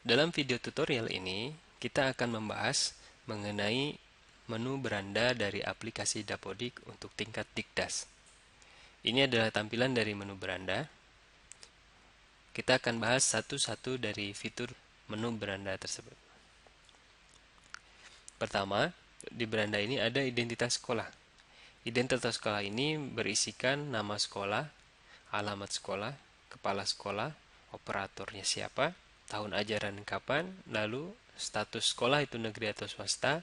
Dalam video tutorial ini, kita akan membahas mengenai menu beranda dari aplikasi Dapodik untuk tingkat Dikdas. Ini adalah tampilan dari menu beranda. Kita akan bahas satu-satu dari fitur menu beranda tersebut. Pertama, di beranda ini ada identitas sekolah. Identitas sekolah ini berisikan nama sekolah, alamat sekolah, kepala sekolah, operatornya siapa, tahun ajaran kapan, lalu status sekolah itu negeri atau swasta,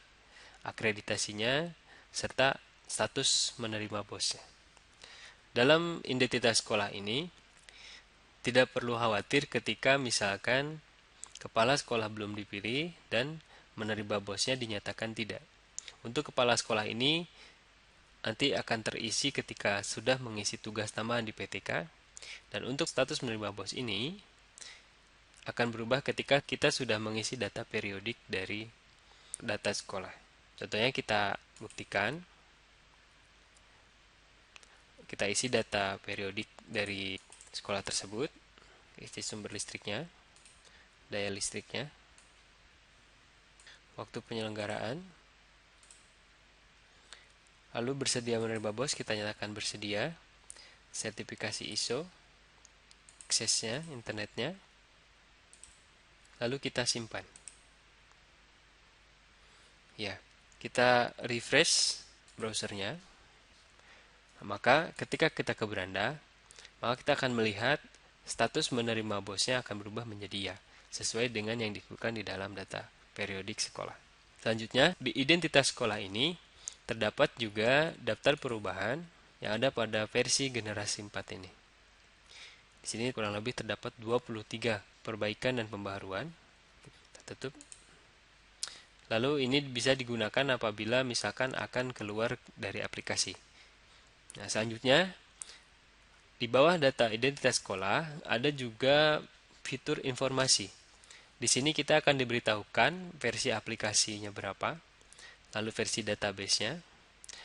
akreditasinya, serta status menerima bosnya. Dalam identitas sekolah ini, tidak perlu khawatir ketika misalkan kepala sekolah belum dipilih dan menerima bosnya dinyatakan tidak. Untuk kepala sekolah ini nanti akan terisi ketika sudah mengisi tugas tambahan di PTK, dan untuk status menerima bos ini akan berubah ketika kita sudah mengisi data periodik dari data sekolah. Contohnya kita buktikan, kita isi data periodik dari sekolah tersebut, isi sumber listriknya, daya listriknya, waktu penyelenggaraan, lalu bersedia menerima bos, kita nyatakan bersedia, sertifikasi ISO, aksesnya, internetnya, lalu kita simpan. Ya, kita refresh browsernya. Maka ketika kita ke beranda, maka kita akan melihat status menerima bosnya akan berubah menjadi ya, sesuai dengan yang disebutkan di dalam data periodik sekolah. Selanjutnya, di identitas sekolah ini terdapat juga daftar perubahan yang ada pada versi generasi 4 ini. Di sini kurang lebih terdapat 23 perbaikan dan pembaharuan. Kita tutup. Lalu ini bisa digunakan apabila misalkan akan keluar dari aplikasi. Nah, selanjutnya di bawah data identitas sekolah ada juga fitur informasi. Di sini kita akan diberitahukan versi aplikasinya berapa, lalu versi database-nya.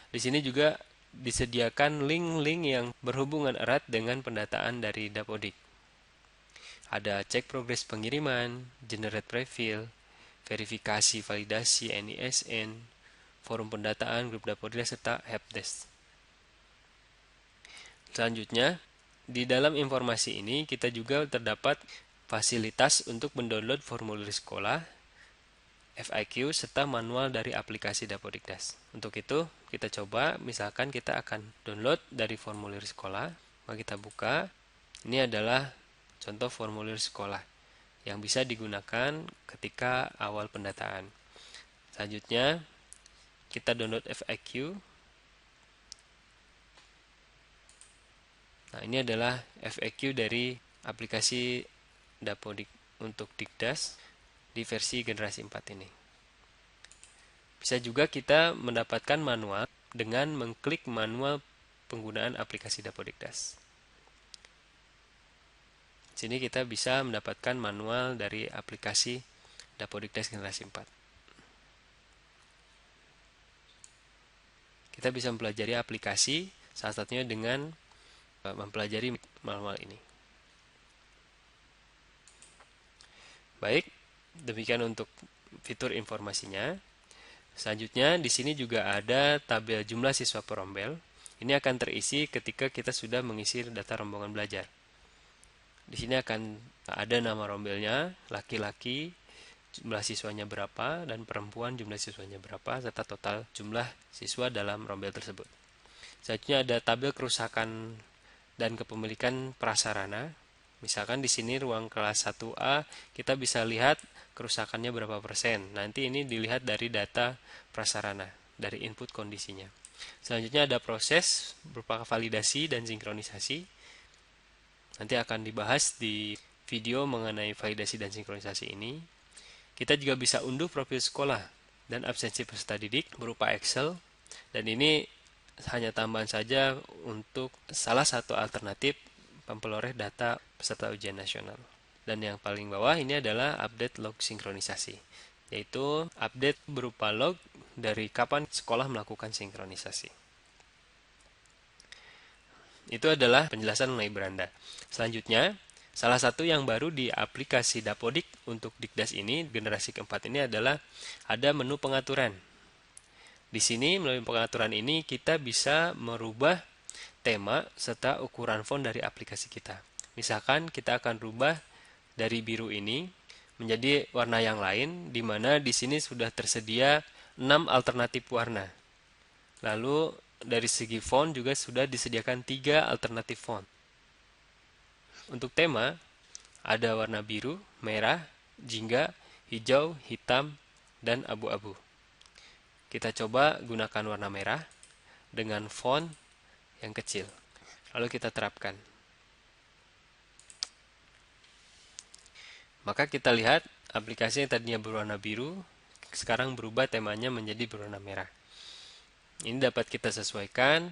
Di sini juga disediakan link-link yang berhubungan erat dengan pendataan dari Dapodik. Ada cek progres pengiriman, generate prefill, verifikasi validasi NISN, forum pendataan grup Dapodik serta helpdesk. Selanjutnya, di dalam informasi ini kita juga terdapat fasilitas untuk mendownload formulir sekolah, FAQ, serta manual dari aplikasi Dapodikdas. Untuk itu, kita coba, misalkan kita akan download dari formulir sekolah, maka kita buka. Ini adalah contoh formulir sekolah yang bisa digunakan ketika awal pendataan. Selanjutnya, kita download FAQ. Nah, ini adalah FAQ dari aplikasi Dapodik untuk Dikdas di versi generasi 4 ini. Bisa juga kita mendapatkan manual dengan mengklik manual penggunaan aplikasi Dapodikdas. Sini kita bisa mendapatkan manual dari aplikasi Dapodikdas generasi 4. Kita bisa mempelajari aplikasi, salah satunya dengan mempelajari manual ini. Baik, demikian untuk fitur informasinya. Selanjutnya, di sini juga ada tabel jumlah siswa per rombel. Ini akan terisi ketika kita sudah mengisi data rombongan belajar. Di sini akan ada nama rombelnya, laki-laki, jumlah siswanya berapa, dan perempuan jumlah siswanya berapa, serta total jumlah siswa dalam rombel tersebut. Selanjutnya ada tabel kerusakan dan kepemilikan prasarana. Misalkan di sini ruang kelas 1A, kita bisa lihat kerusakannya berapa persen. Nanti ini dilihat dari data prasarana, dari input kondisinya. Selanjutnya ada proses berupa validasi dan sinkronisasi. Nanti akan dibahas di video mengenai validasi dan sinkronisasi ini. Kita juga bisa unduh profil sekolah dan absensi peserta didik berupa Excel. Dan ini hanya tambahan saja untuk salah satu alternatif memperoleh data peserta ujian nasional. Dan yang paling bawah ini adalah update log sinkronisasi, yaitu update berupa log dari kapan sekolah melakukan sinkronisasi. Itu adalah penjelasan mengenai beranda. Selanjutnya, Salah satu yang baru di aplikasi Dapodik untuk Dikdas ini, generasi keempat ini adalah ada menu pengaturan. Di sini melalui pengaturan ini kita bisa merubah tema serta ukuran font dari aplikasi kita. Misalkan kita akan rubah dari biru ini menjadi warna yang lain, di mana di sini sudah tersedia 6 alternatif warna. Lalu dari segi font juga sudah disediakan 3 alternatif font. Untuk tema ada warna biru, merah, jingga, hijau, hitam, dan abu-abu. Kita coba gunakan warna merah dengan font yang kecil. Lalu kita terapkan. Maka kita lihat aplikasi yang tadinya berwarna biru, sekarang berubah temanya menjadi berwarna merah. Ini dapat kita sesuaikan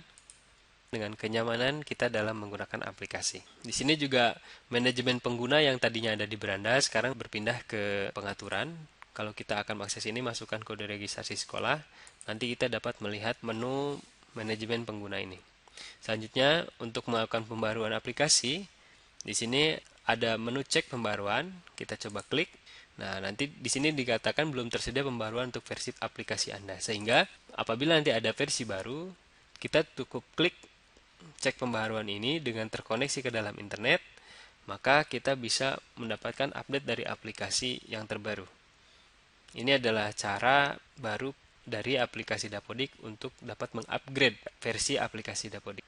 dengan kenyamanan kita dalam menggunakan aplikasi. Di sini juga manajemen pengguna yang tadinya ada di beranda sekarang berpindah ke pengaturan. Kalau kita akan mengakses ini, masukkan kode registrasi sekolah, nanti kita dapat melihat menu manajemen pengguna ini. Selanjutnya, untuk melakukan pembaruan aplikasi, di sini ada menu cek pembaruan, kita coba klik. Nah, nanti di sini dikatakan belum tersedia pembaruan untuk versi aplikasi Anda. Sehingga apabila nanti ada versi baru, kita cukup klik cek pembaruan ini dengan terkoneksi ke dalam internet, maka kita bisa mendapatkan update dari aplikasi yang terbaru. Ini adalah cara baru dari aplikasi Dapodik untuk dapat mengupgrade versi aplikasi Dapodik.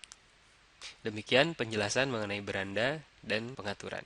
Demikian penjelasan mengenai beranda dan pengaturan.